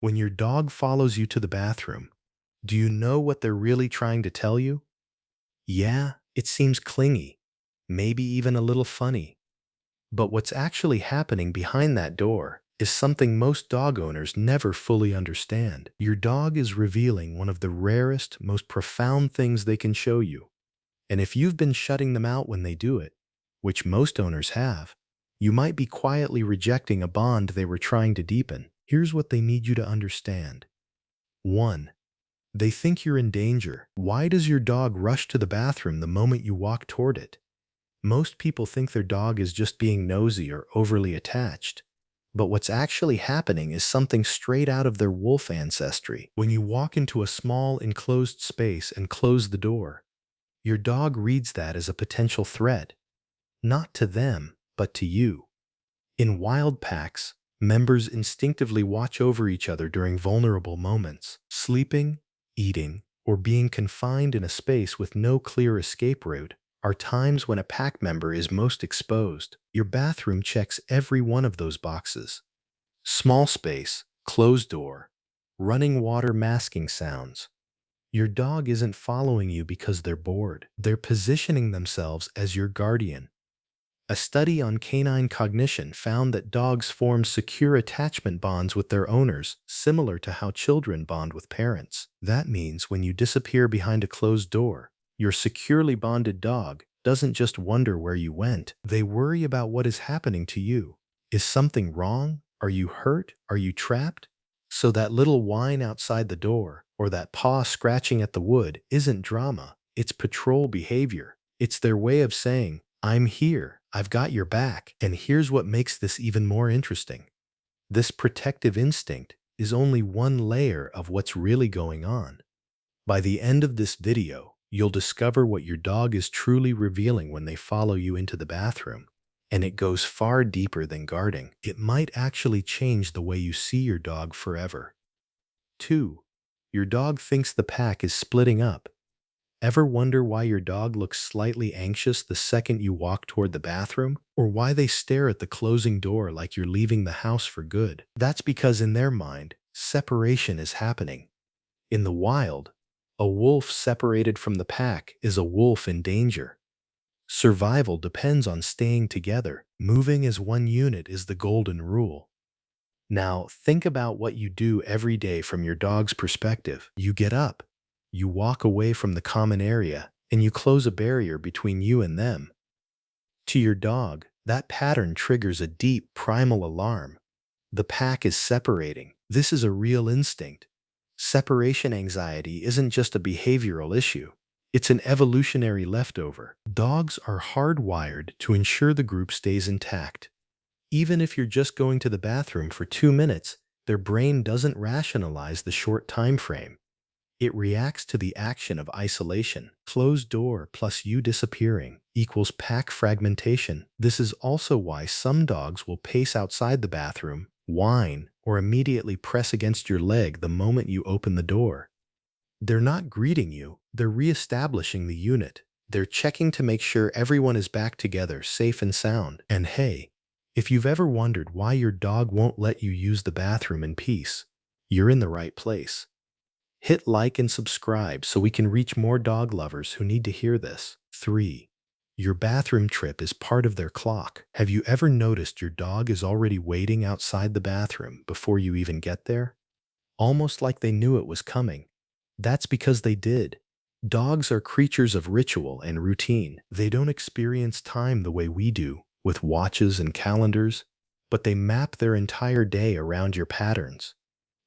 When your dog follows you to the bathroom, do you know what they're really trying to tell you? Yeah, it seems clingy, maybe even a little funny. But what's actually happening behind that door is something most dog owners never fully understand. Your dog is revealing one of the rarest, most profound things they can show you. And if you've been shutting them out when they do it, which most owners have, you might be quietly rejecting a bond they were trying to deepen. Here's what they need you to understand. 1. They think you're in danger. Why does your dog rush to the bathroom the moment you walk toward it? Most people think their dog is just being nosy or overly attached. But what's actually happening is something straight out of their wolf ancestry. When you walk into a small enclosed space and close the door, your dog reads that as a potential threat, not to them, but to you. In wild packs, members instinctively watch over each other during vulnerable moments. Sleeping, eating, or being confined in a space with no clear escape route are times when a pack member is most exposed. Your bathroom checks every one of those boxes. Small space, closed door, running water masking sounds. Your dog isn't following you because they're bored. They're positioning themselves as your guardian. A study on canine cognition found that dogs form secure attachment bonds with their owners, similar to how children bond with parents. That means when you disappear behind a closed door, your securely bonded dog doesn't just wonder where you went. They worry about what is happening to you. Is something wrong? Are you hurt? Are you trapped? So that little whine outside the door, or that paw scratching at the wood, isn't drama. It's patrol behavior. It's their way of saying, I'm here, I've got your back. And here's what makes this even more interesting. This protective instinct is only one layer of what's really going on. By the end of this video, you'll discover what your dog is truly revealing when they follow you into the bathroom. And it goes far deeper than guarding. It might actually change the way you see your dog forever. 2. Your dog thinks the pack is splitting up. Ever wonder why your dog looks slightly anxious the second you walk toward the bathroom? Or why they stare at the closing door like you're leaving the house for good? That's because in their mind, separation is happening. In the wild, a wolf separated from the pack is a wolf in danger. Survival depends on staying together. Moving as one unit is the golden rule. Now, think about what you do every day from your dog's perspective. You get up, you walk away from the common area, and you close a barrier between you and them. To your dog, that pattern triggers a deep primal alarm. The pack is separating. This is a real instinct. Separation anxiety isn't just a behavioral issue. It's an evolutionary leftover. Dogs are hardwired to ensure the group stays intact. Even if you're just going to the bathroom for 2 minutes, their brain doesn't rationalize the short time frame. It reacts to the action of isolation. Closed door plus you disappearing equals pack fragmentation. This is also why some dogs will pace outside the bathroom, whine, or immediately press against your leg the moment you open the door. They're not greeting you, they're reestablishing the unit. They're checking to make sure everyone is back together, safe and sound. And hey, if you've ever wondered why your dog won't let you use the bathroom in peace, you're in the right place. Hit like and subscribe so we can reach more dog lovers who need to hear this. 3. Your bathroom trip is part of their clock. Have you ever noticed your dog is already waiting outside the bathroom before you even get there? Almost like they knew it was coming. That's because they did. Dogs are creatures of ritual and routine. They don't experience time the way we do, with watches and calendars, but they map their entire day around your patterns.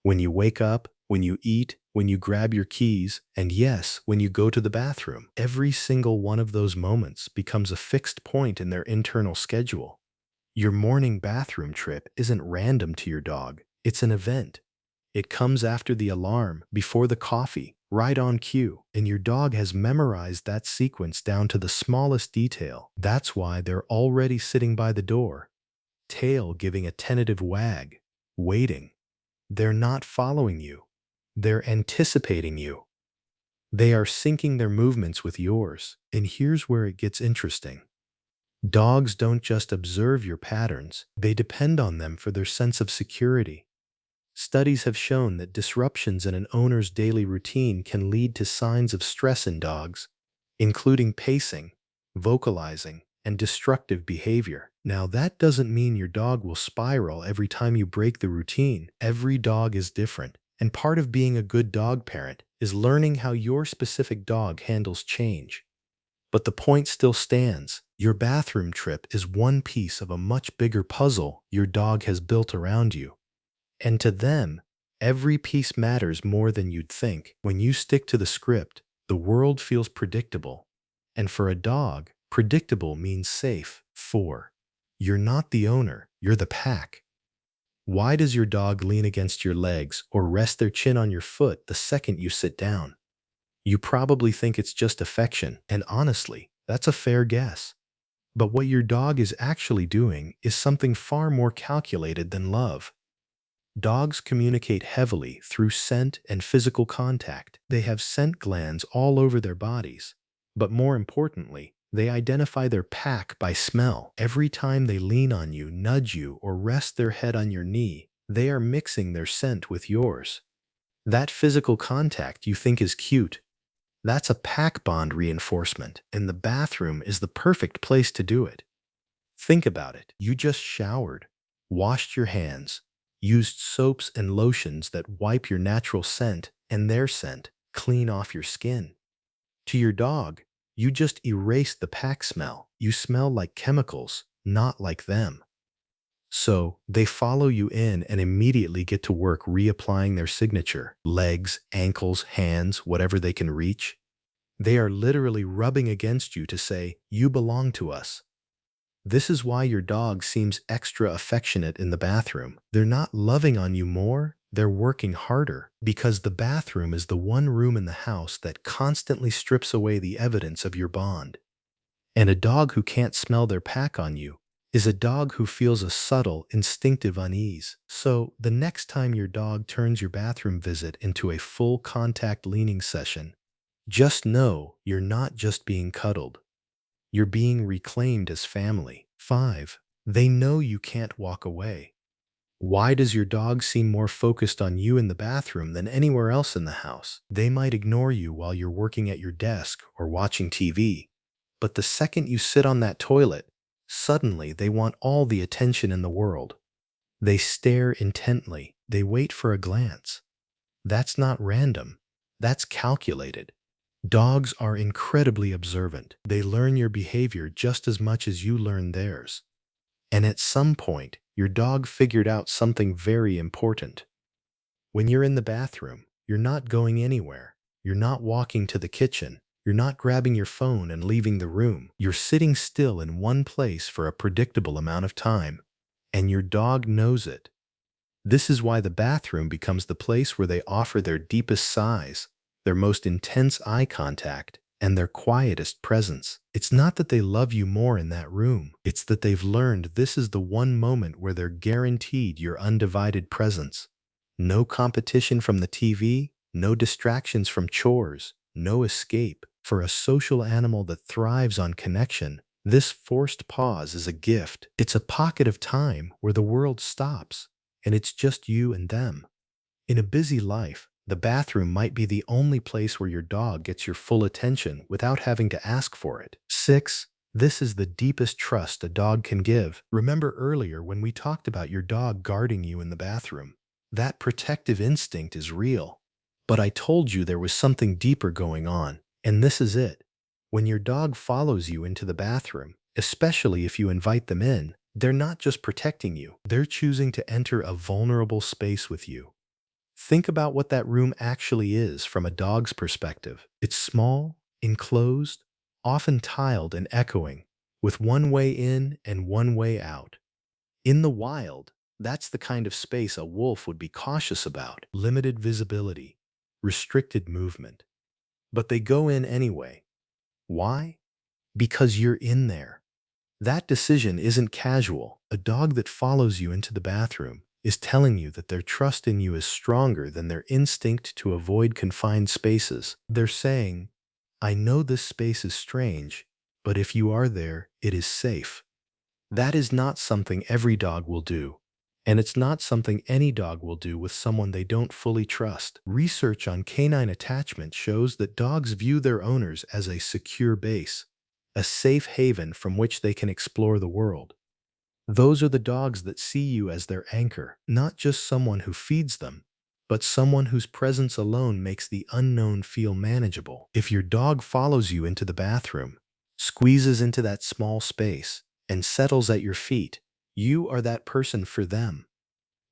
When you wake up, when you eat, when you grab your keys, and yes, when you go to the bathroom, every single one of those moments becomes a fixed point in their internal schedule. Your morning bathroom trip isn't random to your dog, it's an event. It comes after the alarm, before the coffee, right on cue, and your dog has memorized that sequence down to the smallest detail. That's why they're already sitting by the door, tail giving a tentative wag, waiting. They're not following you. They're anticipating you. They are syncing their movements with yours. And here's where it gets interesting. Dogs don't just observe your patterns, they depend on them for their sense of security. Studies have shown that disruptions in an owner's daily routine can lead to signs of stress in dogs, including pacing, vocalizing, and destructive behavior. Now, that doesn't mean your dog will spiral every time you break the routine. Every dog is different, and part of being a good dog parent is learning how your specific dog handles change. But the point still stands. Your bathroom trip is one piece of a much bigger puzzle your dog has built around you. And to them, every piece matters more than you'd think. When you stick to the script, the world feels predictable. And for a dog, predictable means safe. 4. You're not the owner, you're the pack. Why does your dog lean against your legs or rest their chin on your foot the second you sit down? You probably think it's just affection, and honestly, that's a fair guess. But what your dog is actually doing is something far more calculated than love. Dogs communicate heavily through scent and physical contact. They have scent glands all over their bodies. But more importantly, they identify their pack by smell. Every time they lean on you, nudge you, or rest their head on your knee, they are mixing their scent with yours. That physical contact you think is cute, that's a pack bond reinforcement, and the bathroom is the perfect place to do it. Think about it. You just showered, washed your hands, used soaps and lotions that wipe your natural scent and their scent clean off your skin. To your dog, you just erased the pack smell. You smell like chemicals, not like them. So they follow you in and immediately get to work reapplying their signature: legs, ankles, hands, whatever they can reach. They are literally rubbing against you to say, "You belong to us." This is why your dog seems extra affectionate in the bathroom. They're not loving on you more, they're working harder, because the bathroom is the one room in the house that constantly strips away the evidence of your bond. And a dog who can't smell their pack on you is a dog who feels a subtle, instinctive unease. So, the next time your dog turns your bathroom visit into a full contact leaning session, just know you're not just being cuddled. You're being reclaimed as family. 5. They know you can't walk away. Why does your dog seem more focused on you in the bathroom than anywhere else in the house? They might ignore you while you're working at your desk or watching TV, but the second you sit on that toilet, suddenly they want all the attention in the world. They stare intently. They wait for a glance. That's not random. That's calculated. Dogs are incredibly observant. They learn your behavior just as much as you learn theirs. And at some point, your dog figured out something very important. When you're in the bathroom, you're not going anywhere. You're not walking to the kitchen. You're not grabbing your phone and leaving the room. You're sitting still in one place for a predictable amount of time. And your dog knows it. This is why the bathroom becomes the place where they offer their deepest sighs, their most intense eye contact, and their quietest presence. It's not that they love you more in that room. It's that they've learned this is the one moment where they're guaranteed your undivided presence. No competition from the TV, no distractions from chores, no escape. For a social animal that thrives on connection, this forced pause is a gift. It's a pocket of time where the world stops, and it's just you and them. In a busy life, the bathroom might be the only place where your dog gets your full attention without having to ask for it. 6. This is the deepest trust a dog can give. Remember earlier when we talked about your dog guarding you in the bathroom? That protective instinct is real. But I told you there was something deeper going on, and this is it. When your dog follows you into the bathroom, especially if you invite them in, they're not just protecting you, they're choosing to enter a vulnerable space with you. Think about what that room actually is from a dog's perspective. It's small, enclosed, often tiled and echoing, with one way in and one way out. In the wild, that's the kind of space a wolf would be cautious about: limited visibility, restricted movement. But they go in anyway. Why? Because you're in there. That decision isn't casual. A dog that follows you into the bathroom is telling you that their trust in you is stronger than their instinct to avoid confined spaces. They're saying, "I know this space is strange, but if you are there, it is safe." That is not something every dog will do, And it's not something any dog will do with someone they don't fully trust. Research on canine attachment shows that dogs view their owners as a secure base, a safe haven from which they can explore the world. Those are the dogs that see you as their anchor, not just someone who feeds them, but someone whose presence alone makes the unknown feel manageable. If your dog follows you into the bathroom, squeezes into that small space, and settles at your feet, you are that person for them.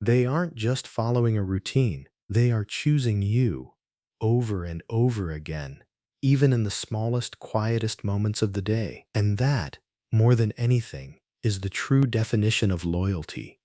They aren't just following a routine, they are choosing you over and over again, even in the smallest, quietest moments of the day. And that, more than anything, is the true definition of loyalty.